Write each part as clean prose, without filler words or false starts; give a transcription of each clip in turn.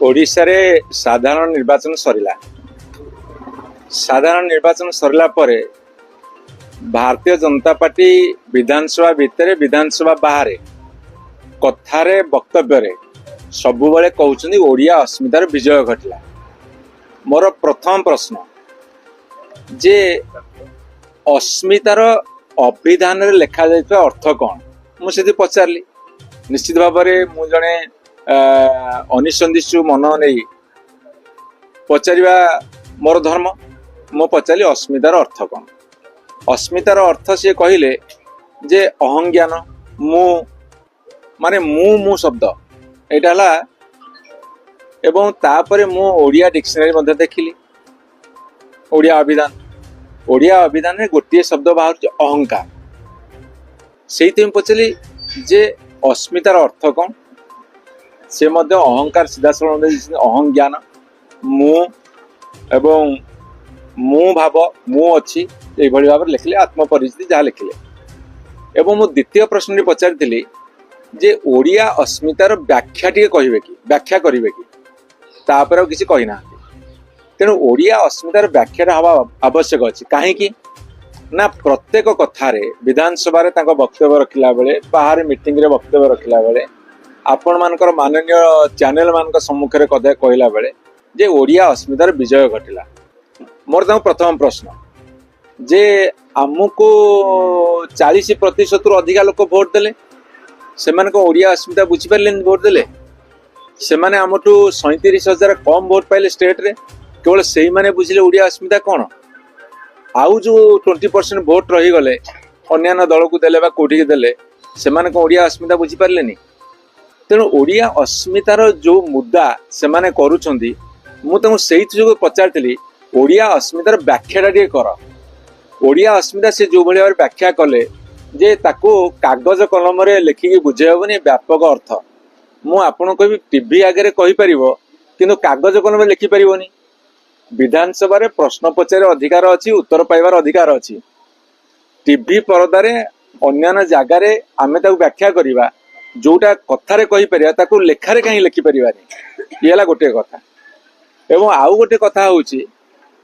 ओडिशा रे साधारण निर्वाचन सरिला। साधारण निर्वाचन सरिला परे भारतीय जनता पार्टी विधानसभा भितर विधानसभा बाहर कथारे वक्तव्य सबुबले कहउछन्ती ओडिया अस्मितार विजय घटला। मोर प्रथम प्रश्न जे अस्मितार अभिधान रे लेखा जायता अर्थ कौन मुझे पचारली। निश्चित भाव में मु जने अनिसंदिशु मन नहीं पचारिबा मोर धर्म। मु पचारि अस्मितार अर्थ कौन। अस्मितार अर्थ सी कहले जे अहंज्ञान मु माने मु शब्द एटा एवं तापरे मु ओडिया डिक्शनरी मध्ये देखिली ओडिया अभिधान रे गोटे शब्द बाहर अहंकार। से पचारि जे अस्मितार अर्थ कौन से मध्य अहंकार सीधा सलख अहंज्ञान मु एवं मु भाव मु अच्छी ये भाव लिखिले आत्मपरिचिति जहाँ लिखिले। एवं मु द्वितीय प्रश्न पचारि जे ओडिया अस्मितार व्याख्या टी कहे कि व्याख्या करेंगे कि तापर किसी कही ना। तेणु ओडिया अस्मितार व्याख्या हवा आवश्यक अच्छी कहीं ना प्रत्येक कथार विधानसभा वक्तव्य रखला बेले बाहर मीटिंग रे वक्तव्य रखला बेले आपण मानकर माननीय चैनल मान सम्मुख में कथा कहला बेले जे ओडिया अस्मितार विजय घटिला। मोर प्रथम प्रश्न जे आमको 40% रु अधिका लोक भोट देले से ओडिया अस्मिता बुझी पारे भोट देले से आमठू 37,000 कम भोट पाइले स्टेट रे केवल से ही बुझिले ओडिया अस्मिता कौन। आउ जो 20% भोट रही गले अन्य दल को देले कोठी देले से ओडिया अस्मिता बुझी पारे। तेणु ओडिया अस्मितार जो मुद्दा से करुछंती मुझे पचारि ओडिया अस्मितार व्याख्या टे कर। ओडिया अस्मिता से जो भाई व्याख्या कले जे ताको कागज कलम रे लिखिकी बुझेबनी व्यापक अर्थ मु आपन कहि टीवी आगे कहीपर किंतु कागज कलम रे लिखि परिबनी। विधानसभा रे प्रश्न पचारे अधिकार अच्छी उत्तर पाइबार अधिकार अच्छी टीवी परदारे अन्य जगार आम व्याख्या करवा जोटा कथार कहीपर ताकू लेखारे कहीं लिखिपारे ये गोटे कथा। एवं आउ गोटे कथा हूँ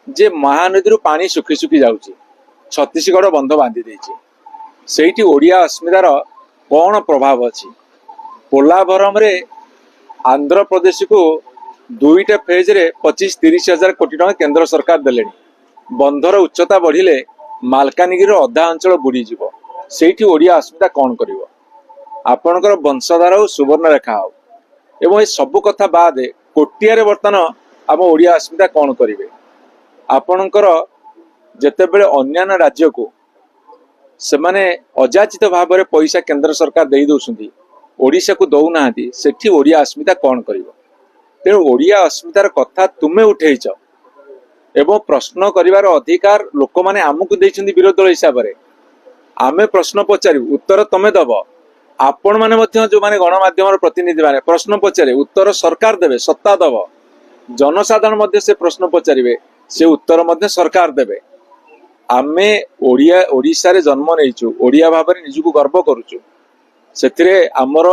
जे महानदी पानी सुखी सुखी जाऊँगी छत्तीसगढ़ बंध बांधि देछि सेठी ओडिया अस्मितार कौन प्रभाव अच्छी। पोलाभरम रे आंध्र प्रदेश को 2टा फेज रे 25-30,000 कोटी टका केंद्र सरकार देले। बंधर उच्चता बढ़िले मालकानगिरी अधा अंचल बुड़ी जीवो सेठी ओडिया अस्मिता कौन करिवो। आपणकर वंशधार हो सुवर्ण रेखा हो एवं ये सब कथा बाद कोटिया बर्तमान आम ओडिया अस्मिता कौन करेंगे। आपणकर जेतेबेले अन्य राज्य को सेमाने अजाचित भाव में पैसा केंद्र सरकार दे दौरान ओडिशा को दौना सेठी ओडिया अस्मिता कौन करिवो। तेणु ओडिया अस्मितार कथा तुमे उठेच एवं प्रश्न करिवार अधिकार लोक माने आमको देइछन्ती विरोधी दल हिसाब से आमे प्रश्न पचारू उत्तर तमे दब। आपण माने मध्य जो माने गणमाध्यम प्रतिनिधि माने प्रश्न पचारे उत्तर सरकार देवे सत्ता दब। जनसाधारण मध्य से प्रश्न पचारे से उत्तर मध्य सरकार देवे। आमे ओडिशा रे जन्म नहींचु ओडिया भाव में निजको गर्व करुचु से आमर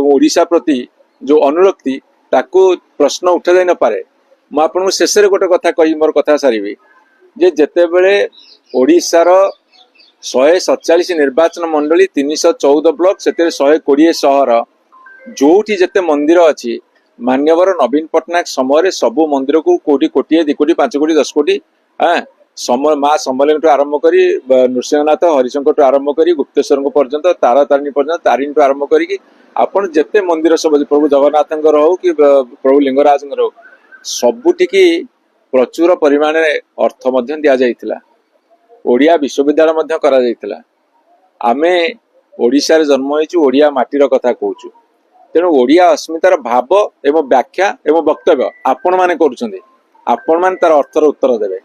ओडिशा प्रति जो अनुरक्ति ताकू प्रश्न उठा जाई न पारे। मु आपन शेष गोटे कथा कही मोर कथा सारी जे जेतेबेले ओडिशार 147 निर्वाचन मंडली 314 ब्लॉक से 120 सहर जोठी जेते मंदिर अच्छी मान्यवर नवीन पट्टनायक समय सबू मंदिर को कोटी कोटी 2 कोटी 5 कोटी 10 कोटी समय माँ सम्मेलन आरंभ करी नृसिंहनाथ हरिशंकर आरंभ करी गुप्तेश्वर पर्यंत तारातारिणी पर्यंत तारिणी आरंभ करी आपण जेते मंदिर सब प्रभु जगन्नाथ हो कि प्रभु लिंगराज हो सबुटिकी प्रचुर परिमाण अर्थ दि जाइथिला। ओडिया विश्वविद्यालय मध्य करा जाइथिला। आमे ओडिशा रे जन्म होइछु ओडिया माटीर कथा कहूछु। तेणु ओडिया अस्मितार भाव एवं व्याख्या एवं वक्तव्य आपण माने करूछन्ती आपण माने तार अर्थर उत्तर देबे।